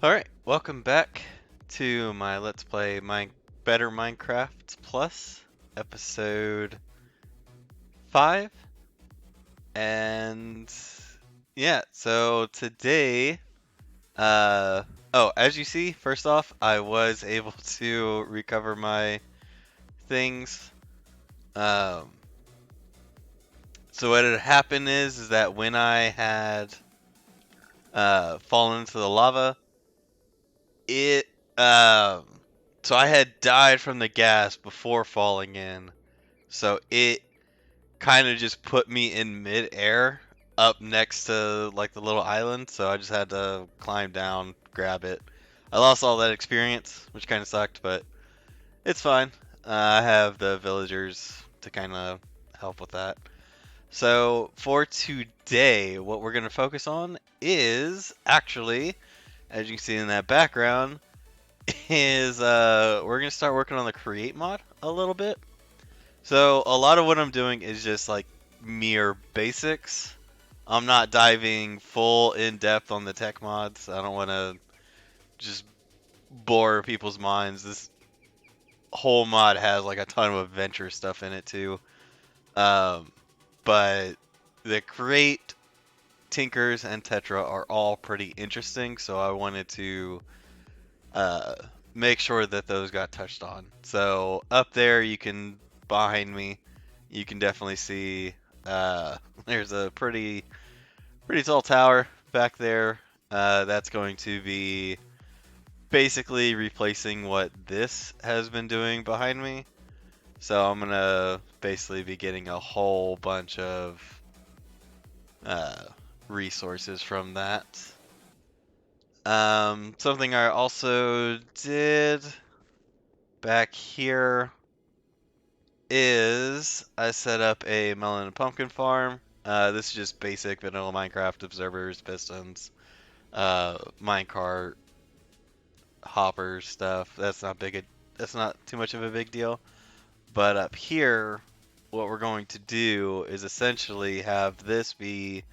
Alright, welcome back to my Let's Play Better Minecraft Plus, episode 5. And yeah, so today, as you see, first off, I was able to recover my things. Um, so what had happened is that when I had fallen into the lava, it um so I had died from the gas before falling in. So it kind of just put me in mid-air up next to like the little island, so I just had to climb down, grab it. I lost all that experience, which kind of sucked, but it's fine. I have the villagers to kind of help with that. So for today, what we're going to focus on is actually, as you can see in that background, is we're gonna start working on the create mod a little bit. So a lot of what I'm doing is just like mere basics. I'm not diving full in depth on the tech mods. I don't want to just bore people's minds. This whole mod has like a ton of adventure stuff in it too. Um, but the create, tinkers, and tetra are all pretty interesting. So I wanted to uh, make sure that those got touched on. So up there, behind me, you can definitely see there's a pretty tall tower back there. That's going to be basically replacing what this has been doing behind me. So I'm gonna basically be getting a whole bunch of uh, resources from that. Something I also did back here is I set up a melon and pumpkin farm. This is just basic vanilla Minecraft observers, pistons, minecart, hoppers stuff. That's not too much of a big deal. But up here, what we're going to do is essentially have this be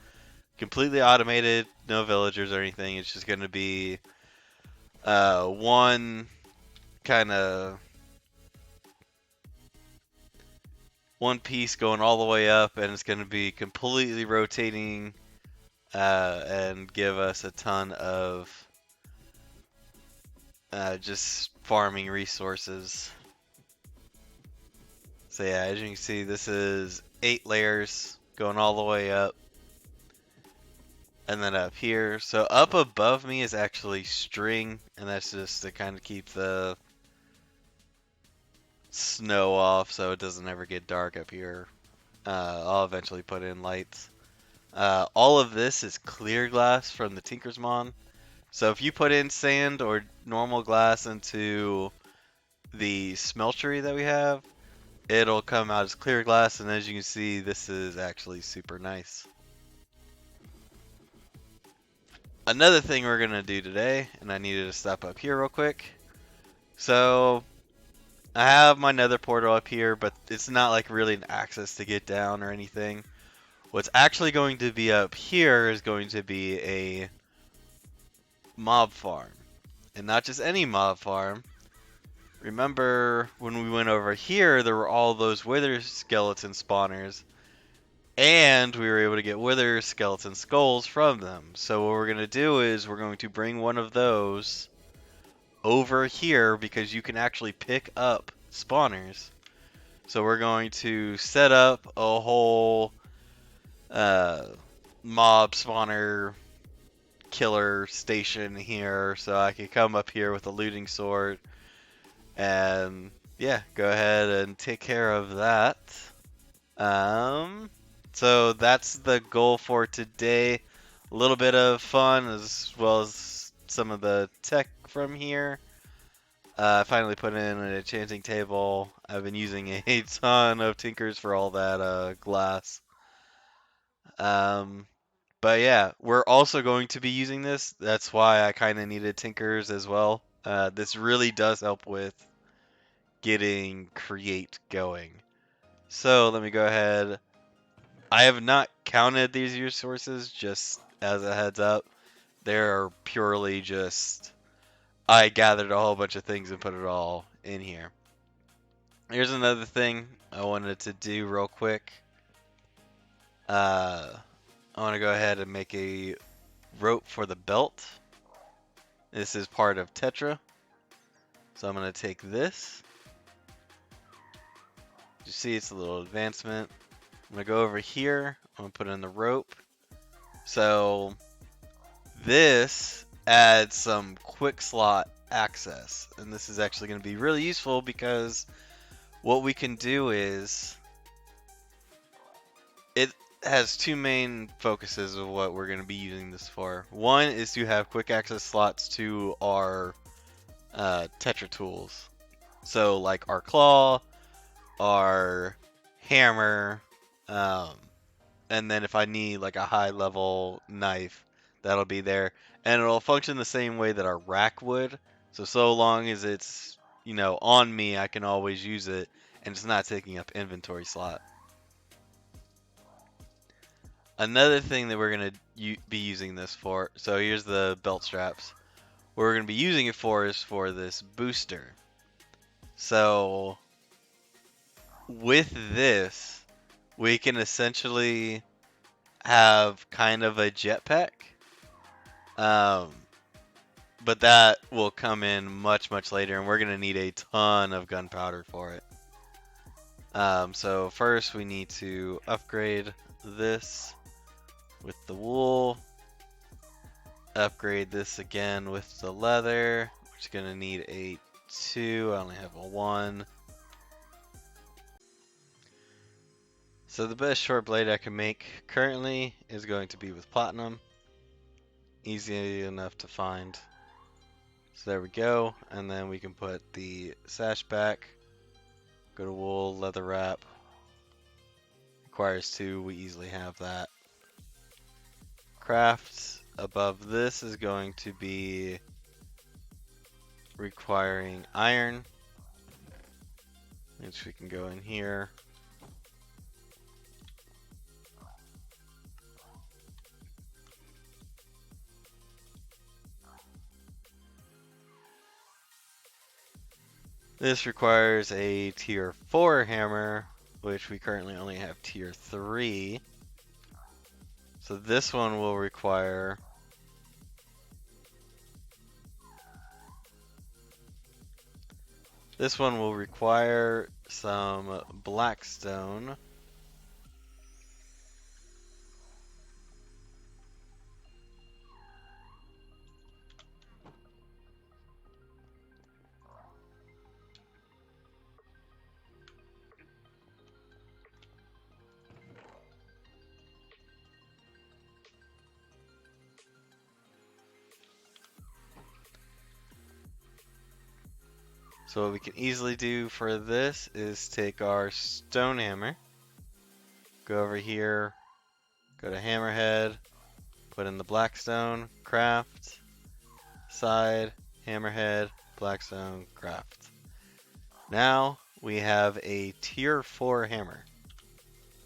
completely automated, no villagers or anything. It's just going to be one kind of one piece going all the way up, and it's going to be completely rotating and give us a ton of just farming resources. So yeah, as you can see, this is 8 layers going all the way up, and then up here. So up above me is actually string, and that's just to kind of keep the snow off so it doesn't ever get dark up here. I'll eventually put in lights. All of this is clear glass from the Tinker's Mon. So if you put in sand or normal glass into the smeltery that we have, it'll come out as clear glass, and as you can see, this is actually super nice. Another thing we're going to do today, and I needed to stop up here real quick. So I have my nether portal up here, but it's not like really an access to get down or anything. What's actually going to be up here is going to be a mob farm. And not just any mob farm. Remember when we went over here, there were all those wither skeleton spawners. And we were able to get wither skeleton skulls from them. So what we're going to do is we're going to bring one of those over here because you can actually pick up spawners. So we're going to set up a whole mob spawner killer station here so I can come up here with a looting sword and yeah, go ahead and take care of that. So that's the goal for today. A little bit of fun as well as some of the tech from here. I finally put in an enchanting table. I've been using a ton of tinkers for all that glass. But yeah, we're also going to be using this. That's why I kind of needed tinkers as well. This really does help with getting create going. So let me go ahead. I have not counted these resources, just as a heads up. They're purely just I gathered a whole bunch of things and put it all in here. Here's another thing I wanted to do real quick. I want to go ahead and make a rope for the belt. This is part of Tetra. So I'm going to take this. You see it's a little advancement. I'm going to go over here. I'm going to put in the rope. So this adds some quick slot access. And this is actually going to be really useful because what we can do is it has two main focuses of what we're going to be using this for. One is to have quick access slots to our Tetra tools. So like our claw, our hammer, and then if I need like a high level knife, that'll be there. And it'll function the same way that our rack would. So long as it's, on me, I can always use it and it's not taking up inventory slot. Another thing that we're going to be using this for, so here's the belt straps. What we're going to be using it for is for this booster. So with this, we can essentially have kind of a jetpack. But that will come in much, much later, and we're going to need a ton of gunpowder for it. So first we need to upgrade this with the wool. Upgrade this again with the leather, which is going to need a 2. I only have a 1. So the best short blade I can make currently is going to be with platinum. Easy enough to find. So there we go, and then we can put the sash back. Go to wool, leather wrap. Requires 2, we easily have that. Craft above this is going to be requiring iron, which we can go in here. This requires a tier 4 hammer, which we currently only have tier 3. So this one will require some blackstone. So what we can easily do for this is take our stone hammer, go over here, go to hammerhead, put in the blackstone, craft, side, hammerhead, blackstone, craft. Now we have a tier 4 hammer,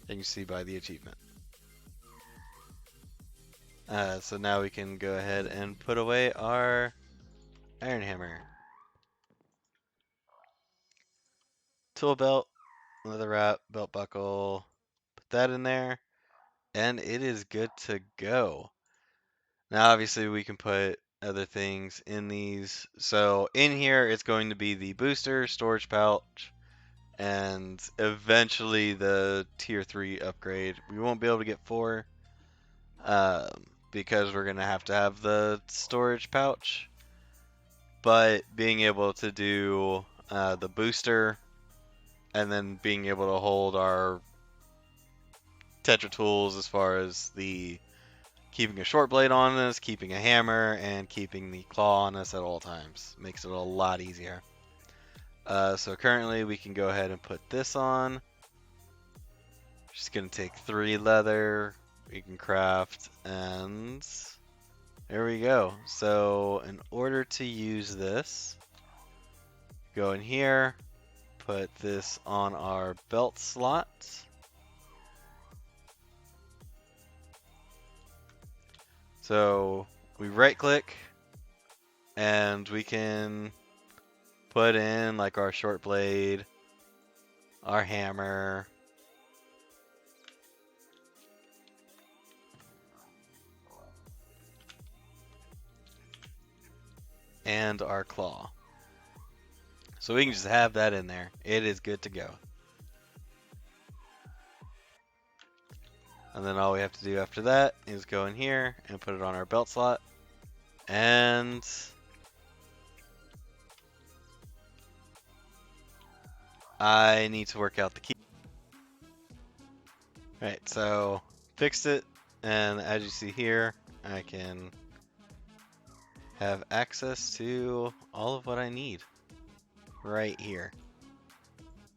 you can see by the achievement. So now we can go ahead and put away our iron hammer. Tool belt, leather wrap, belt buckle, put that in there, and it is good to go. Now obviously we can put other things in these. So in here it's going to be the booster, storage pouch, and eventually the tier 3 upgrade. We won't be able to get 4 because we're going to have the storage pouch. But being able to do the booster and then being able to hold our Tetra tools as far as the keeping a short blade on us, keeping a hammer, and keeping the claw on us at all times makes it a lot easier. So currently we can go ahead and put this on. Just gonna take 3 leather, we can craft, and there we go. So in order to use this, go in here, put this on our belt slot. So we right click and we can put in like our short blade, our hammer, and our claw. So we can just have that in there. It is good to go. And then all we have to do after that is go in here and put it on our belt slot. And I need to work out the key. Right, so fixed it, and as you see here, I can have access to all of what I need right here.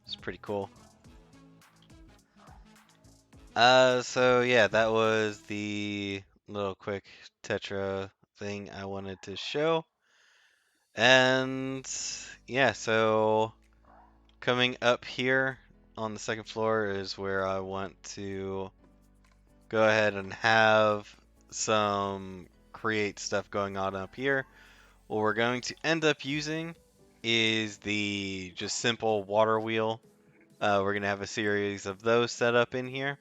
It's pretty cool. So yeah, that was the little quick Tetra thing I wanted to show. And yeah, so coming up here on the second floor is where I want to go ahead and have some create stuff going on up here. What we're going to end up using is the just simple water wheel. We're going to have a series of those set up in here.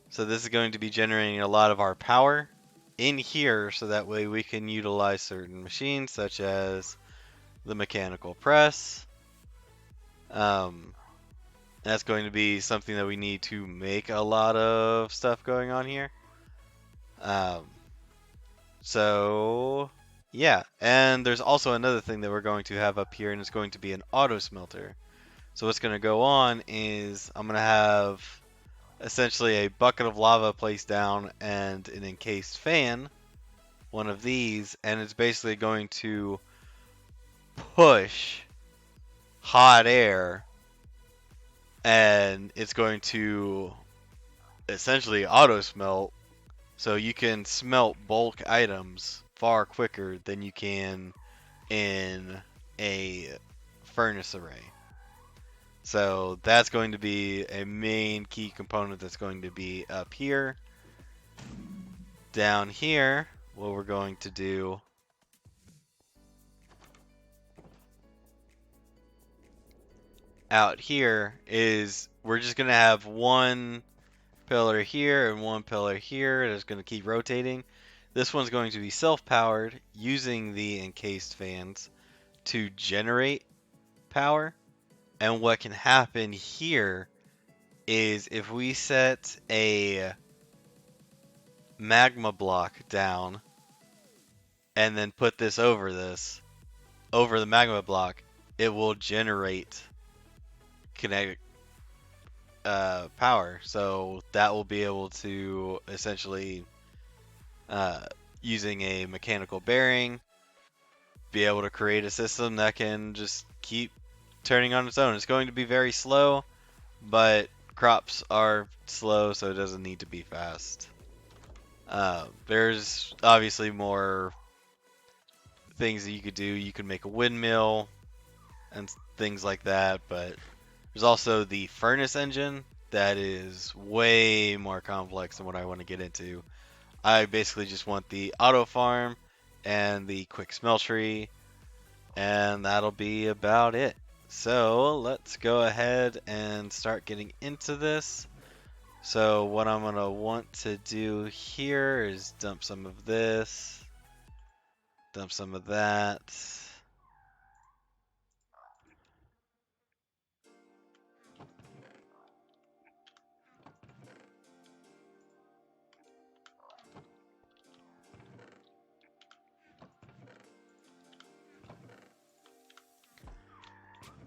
So this is going to be generating a lot of our power in here, so that way we can utilize certain machines such as the mechanical press. That's going to be something that we need to make a lot of stuff going on here. So yeah, and there's also another thing that we're going to have up here, and it's going to be an auto smelter. So what's going to go on is I'm going to have essentially a bucket of lava placed down and an encased fan, one of these, and it's basically going to push hot air, and it's going to essentially auto smelt, so you can smelt bulk items far quicker than you can in a furnace array. So that's going to be a main key component that's going to be up here. Down here, what we're going to do out here is we're just going to have one pillar here and one pillar here that's going to keep rotating. This one's going to be self-powered using the encased fans to generate power. And what can happen here is if we set a magma block down and then put this over the magma block, it will generate kinetic power. So that will be able to essentially, using a mechanical bearing, be able to create a system that can just keep turning on its own. It's going to be very slow, but crops are slow, so it doesn't need to be fast. There's obviously more things that you could do. You could make a windmill and things like that, but there's also the furnace engine that is way more complex than what I want to get into. I basically just want the auto farm and the quick smeltery, and that'll be about it. So let's go ahead and start getting into this. So what I'm going to want to do here is dump some of this, dump some of that.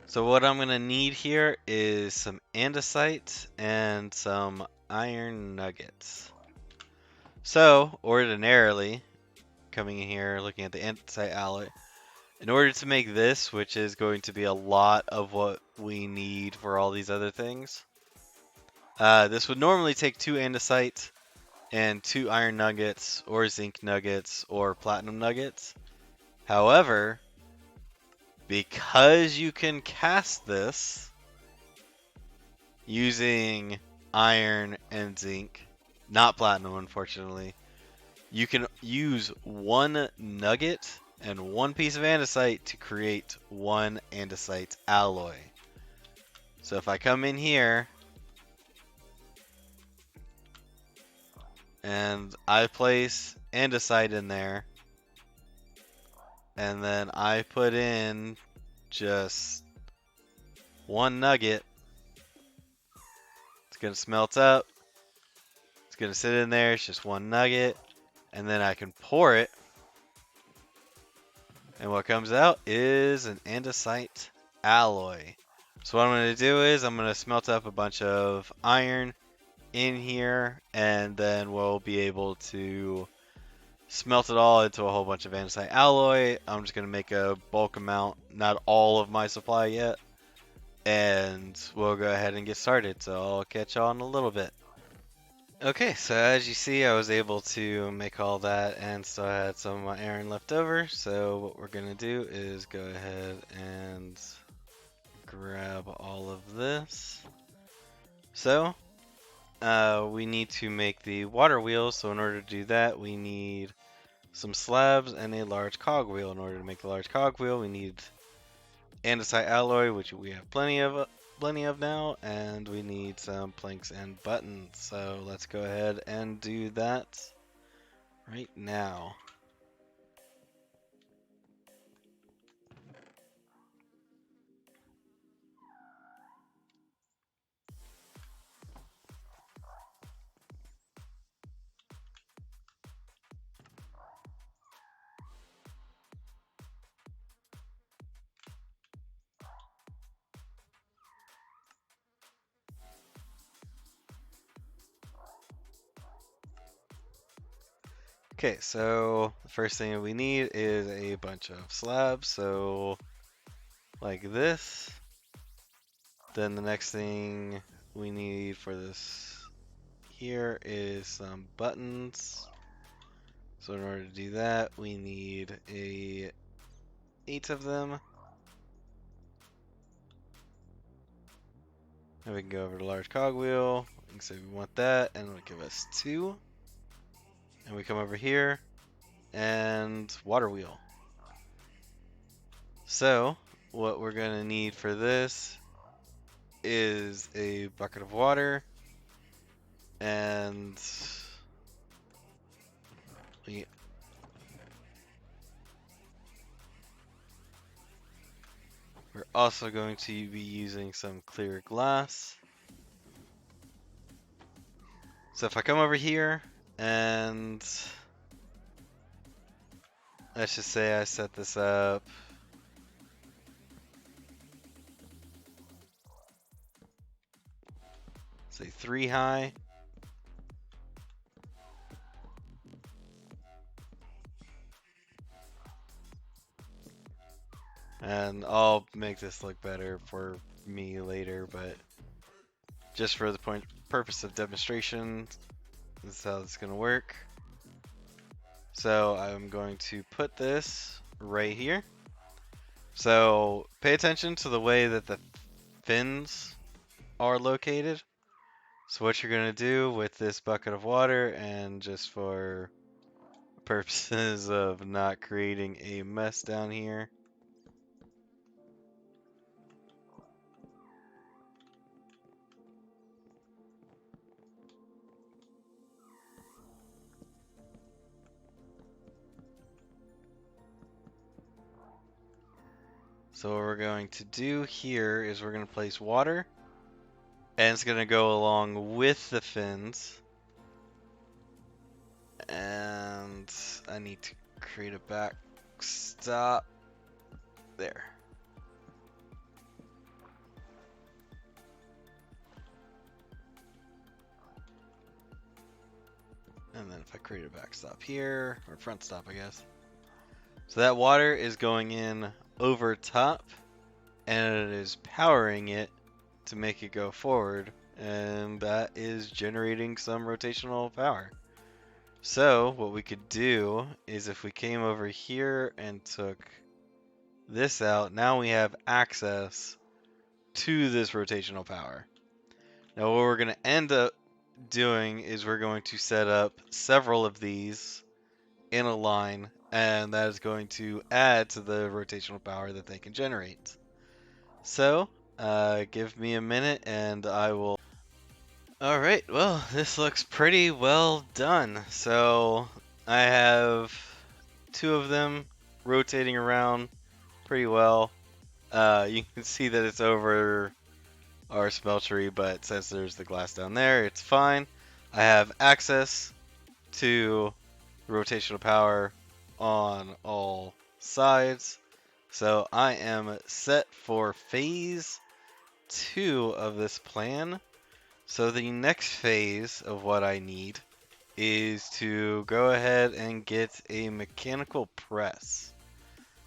So what I'm going to need here is some andesite and some iron nuggets. So ordinarily, coming in here, looking at the andesite alloy, in order to make this, which is going to be a lot of what we need for all these other things, this would normally take 2 andesite and 2 iron nuggets, or zinc nuggets, or platinum nuggets. However, because you can cast this using iron and zinc, not platinum unfortunately, you can use one nugget and one piece of andesite to create one andesite alloy. So if I come in here and I place andesite in there, and then I put in just one nugget, it's gonna smelt up. It's gonna sit in there. It's just one nugget, and then I can pour it, and what comes out is an andesite alloy. So what I'm gonna do is I'm gonna smelt up a bunch of iron in here, and then we'll be able to smelt it all into a whole bunch of andesite alloy. I'm just gonna make a bulk amount, not all of my supply yet, and we'll go ahead and get started. So I'll catch y'all in a little bit. Okay, so as you see, I was able to make all that and still had some of my iron left over. So what we're gonna do is go ahead and grab all of this. So we need to make the water wheel. So in order to do that, we need some slabs and a large cogwheel. In order to make the large cogwheel, we need andesite alloy, which we have plenty of now, and we need some planks and buttons. So let's go ahead and do that right now. Okay, so the first thing we need is a bunch of slabs, so like this. Then the next thing we need for this here is some buttons. So in order to do that, we need 8 of them. And we can go over to large cogwheel. We can say we want that, and it'll give us 2. And we come over here and water wheel. So what we're gonna need for this is a bucket of water, and we're also going to be using some clear glass. So if I come over here and let's just say I set this up say 3 high. And I'll make this look better for me later, but just for the purpose of demonstration, this is how it's going to work. So I'm going to put this right here. So pay attention to the way that the fins are located. So what you're going to do with this bucket of water, and just for purposes of not creating a mess down here, so what we're going to do here is we're going to place water, and it's going to go along with the fins. And I need to create a backstop there. And then if I create a backstop here, or front stop, I guess. So that water is going in over top, and it is powering it to make it go forward, and that is generating some rotational power. So what we could do is if we came over here and took this out, now we have access to this rotational power. Now what we're going to end up doing is we're going to set up several of these in a line, and that is going to add to the rotational power that they can generate. So, give me a minute and I will. Alright, well, this looks pretty well done. So, I have two of them rotating around pretty well. You can see that it's over our smeltery, but since there's the glass down there, it's fine. I have access to rotational power on all sides. So I am set for phase 2 of this plan. So the next phase of what I need is to go ahead and get a mechanical press.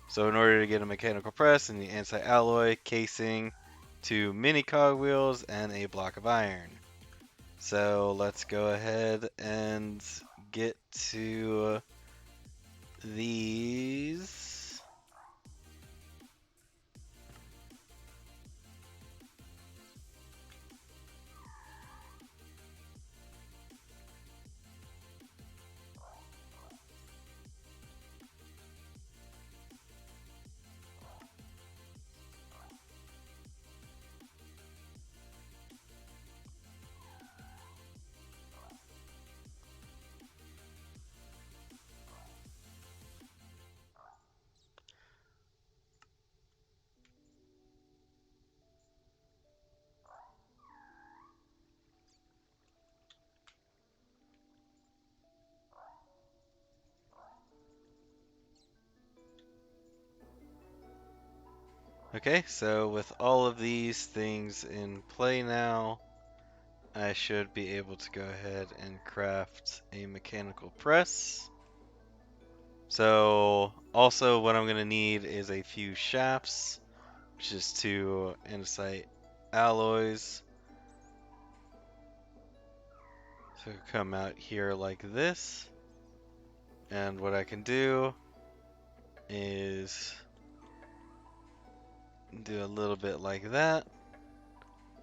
So in order to get a mechanical press, and the anti-alloy casing, 2 mini cogwheels, and a block of iron. So let's go ahead and get to these. Okay, so with all of these things in play now, I should be able to go ahead and craft a mechanical press. So also what I'm going to need is a few shafts, which is 2 andesite alloys. So come out here like this. And what I can do is do a little bit like that.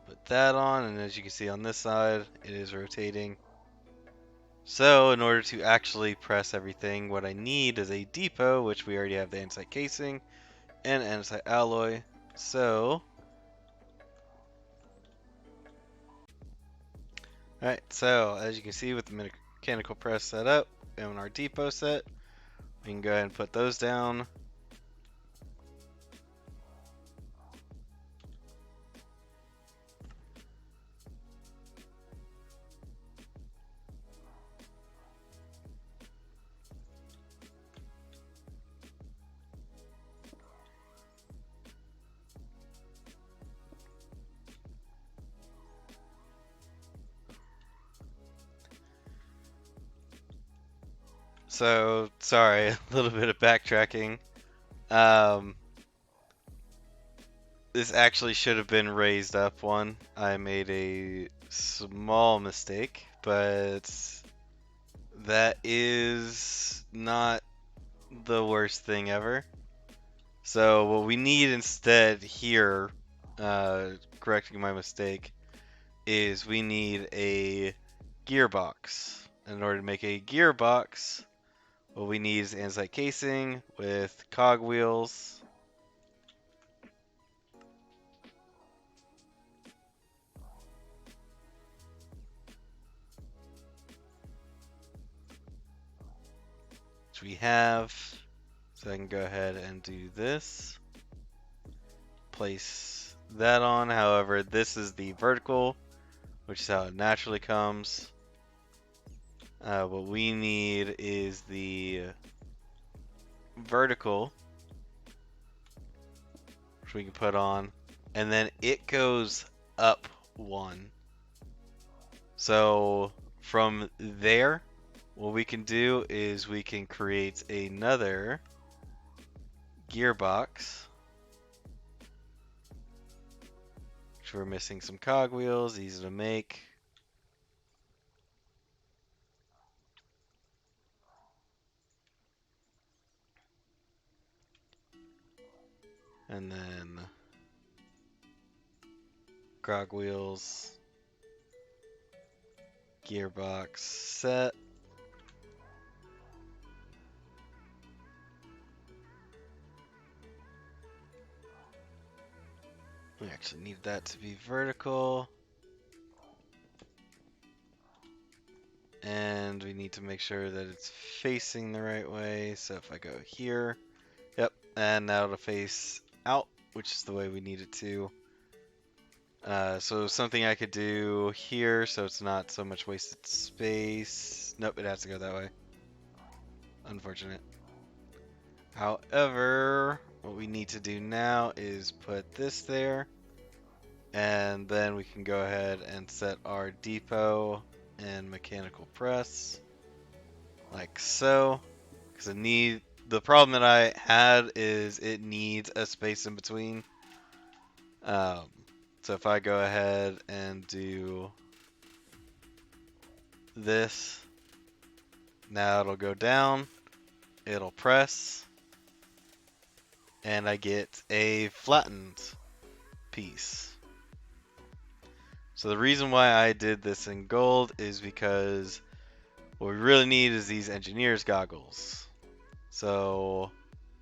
Put that on, and as you can see on this side, it is rotating. So in order to actually press everything, what I need is a depot, which we already have the andesite casing and andesite alloy. So, alright, so as you can see with the mechanical press set up and our depot set, we can go ahead and put those down. So, sorry, a little bit of backtracking. This actually should have been raised up one. I made a small mistake, but that is not the worst thing ever. So what we need instead here, correcting my mistake, is we need a gearbox. In order to make a gearbox, what we need is andesite casing with cogwheels. Which we have. So I can go ahead and do this. Place that on. However, this is the vertical, which is how it naturally comes. What we need is the vertical, which we can put on, and then it goes up 1. So from there, what we can do is we can create another gearbox, which we're missing some cogwheels, easy to make. And then cogwheels, gearbox set. We actually need that to be vertical. And we need to make sure that it's facing the right way. So if I go here, yep, and now it'll face out, which is the way we need it to. So something I could do here so it's not so much wasted space. Nope, it has to go that way. Unfortunate. However, what we need to do now is put this there. And then we can go ahead and set our depot and mechanical press like so. Because the problem that I had is it needs a space in between. Um, so if I go ahead and do this, now it'll go down, it'll press, and I get a flattened piece. So the reason why I did this in gold is because what we really need is these engineer's goggles. So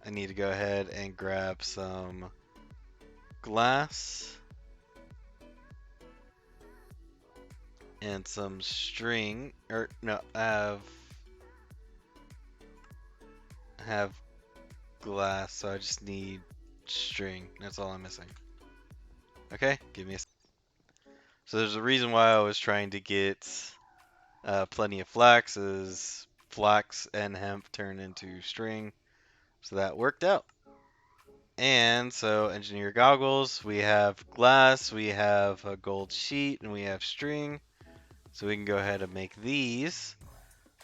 I need to go ahead and grab some glass and some string, or no, have glass, so I just need string. That's all I'm missing. Okay, give me a. So there's a reason why I was trying to get plenty of flax, is flax and hemp turn into string, so that worked out. And so engineer goggles, we have glass, we have a gold sheet, and we have string. So we can go ahead and make these.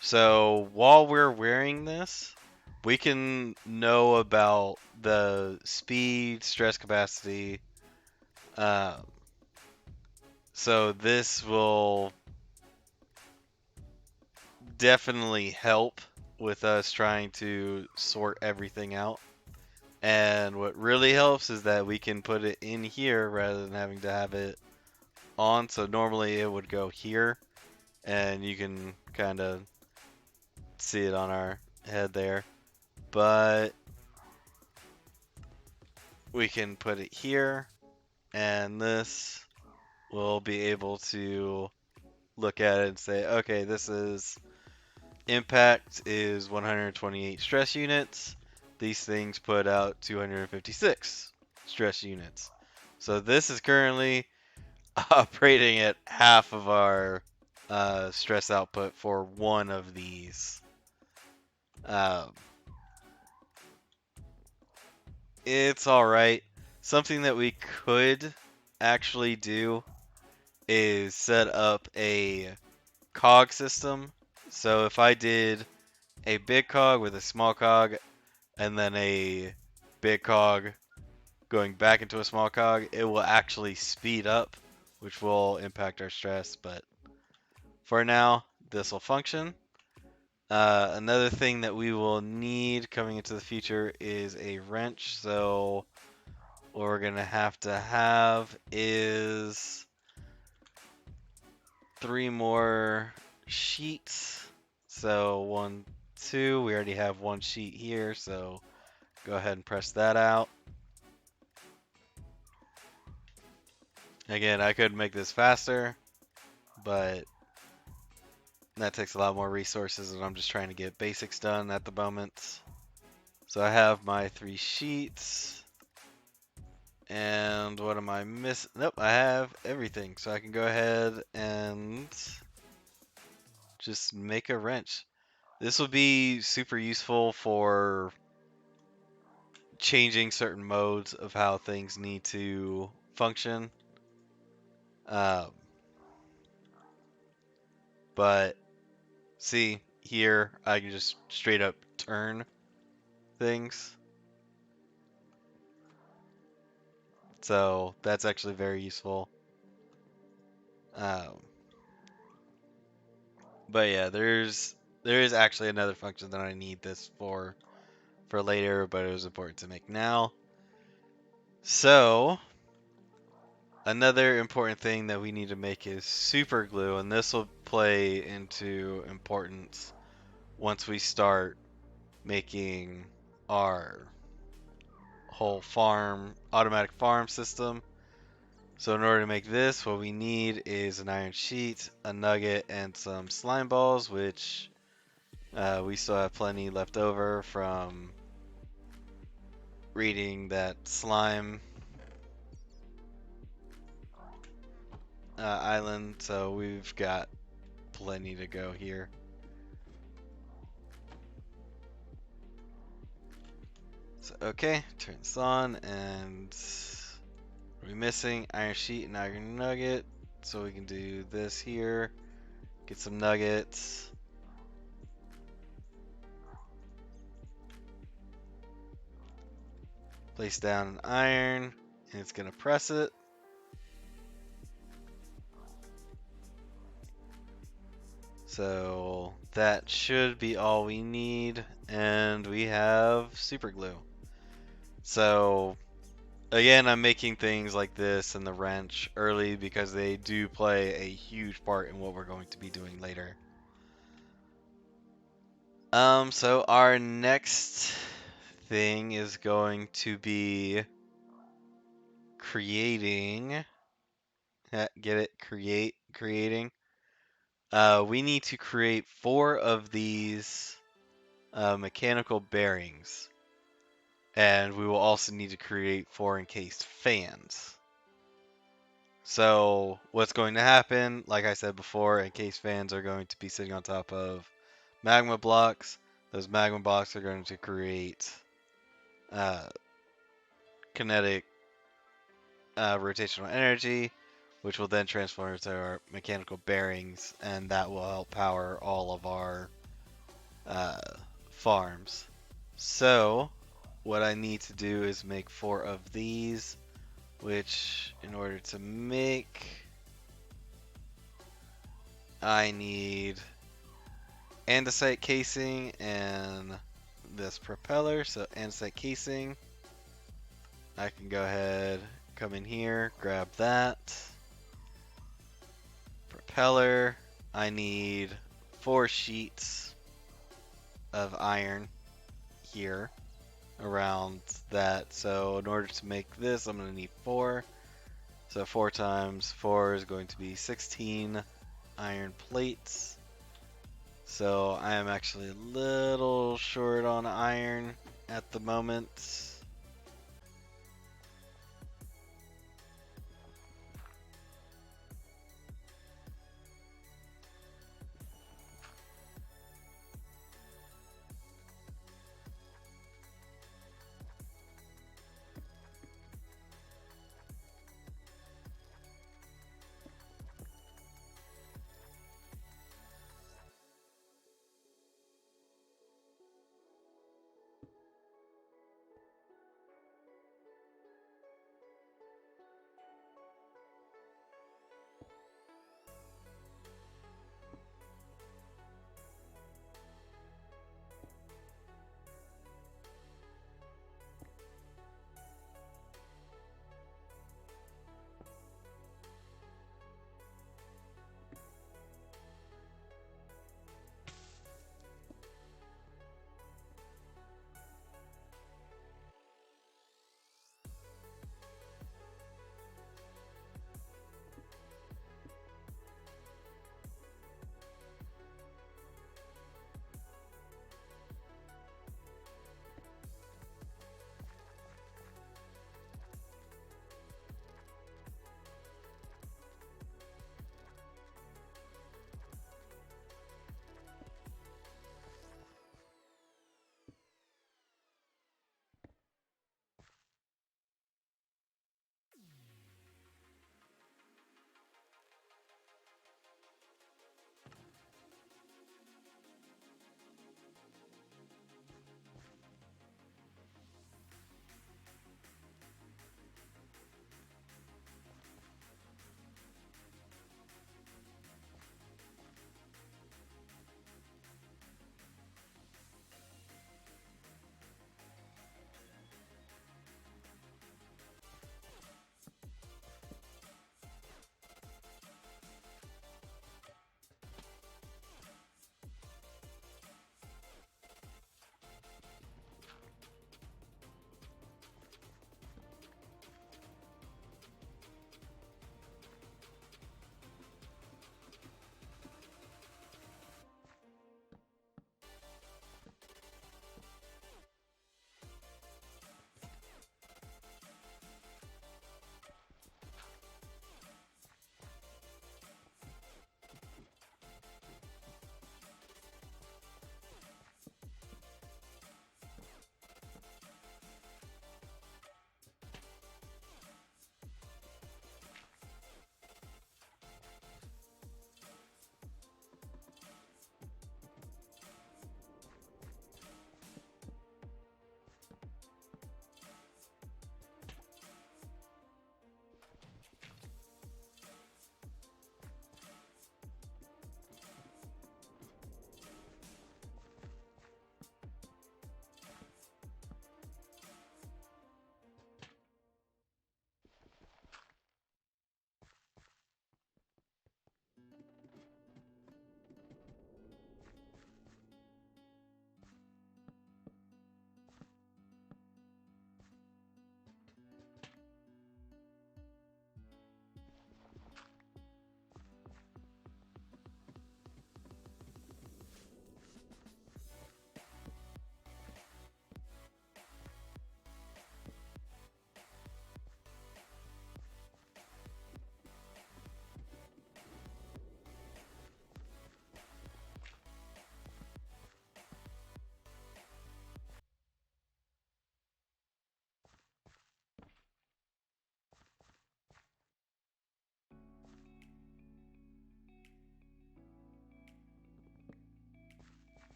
So while we're wearing this, we can know about the speed, stress capacity. Uh, so this will definitely help with us trying to sort everything out. And what really helps is that we can put it in here rather than having to have it on. So normally it would go here, and you can kind of see it on our head there. But we can put it here, and this will be able to look at it and say, okay, this is impact is 128 stress units. These things put out 256 stress units. So this is currently operating at half of our stress output for one of these. Um, it's alright. Something that we could actually do is set up a cog system. So if I did a big cog with a small cog and then a big cog going back into a small cog, it will actually speed up, which will impact our stress. But for now, this will function. Another thing that we will need coming into the future is a wrench. So what we're going to have is 3 more sheets. So 1, 2, we already have 1 sheet here, so go ahead and press that out. Again, I could make this faster, but that takes a lot more resources, and I'm just trying to get basics done at the moment. So I have my 3 sheets, and what am I missing? Nope, I have everything, so I can go ahead and just make a wrench. This will be super useful for changing certain modes of how things need to function. Um, but see here, I can just straight up turn things. So that's actually very useful. Um, but yeah, there is actually another function that I need this for later, but it was important to make now. So another important thing that we need to make is super glue, and this will play into importance once we start making our whole automatic farm system. So in order to make this, what we need is an iron sheet, a nugget, and some slime balls, which we still have plenty left over from reading that slime island, so we've got plenty to go here. So, okay, turn this on, and we're missing iron sheet and iron nugget, so we can do this here, get some nuggets. Place down an iron, and it's gonna press it. So that should be all we need, and we have super glue. So again, I'm making things like this and the wrench early because they do play a huge part in what we're going to be doing later. So our next thing is going to be creating. Get it? Creating. We need to create 4 of these mechanical bearings, and we will also need to create 4 encased fans. So what's going to happen, like I said before, encased fans are going to be sitting on top of magma blocks. Those magma blocks are going to create uh, kinetic rotational energy, which will then transform into our mechanical bearings, and that will help power all of our uh, farms. So, what I need to do is make 4 of these, which, in order to make, I need andesite casing and this propeller. So, andesite casing, I can go ahead, come in here, grab that. Propeller, I need 4 sheets of iron here around that. So in order to make this, I'm going to need 4. So 4 times 4 is going to be 16 iron plates. So I am actually a little short on iron at the moment.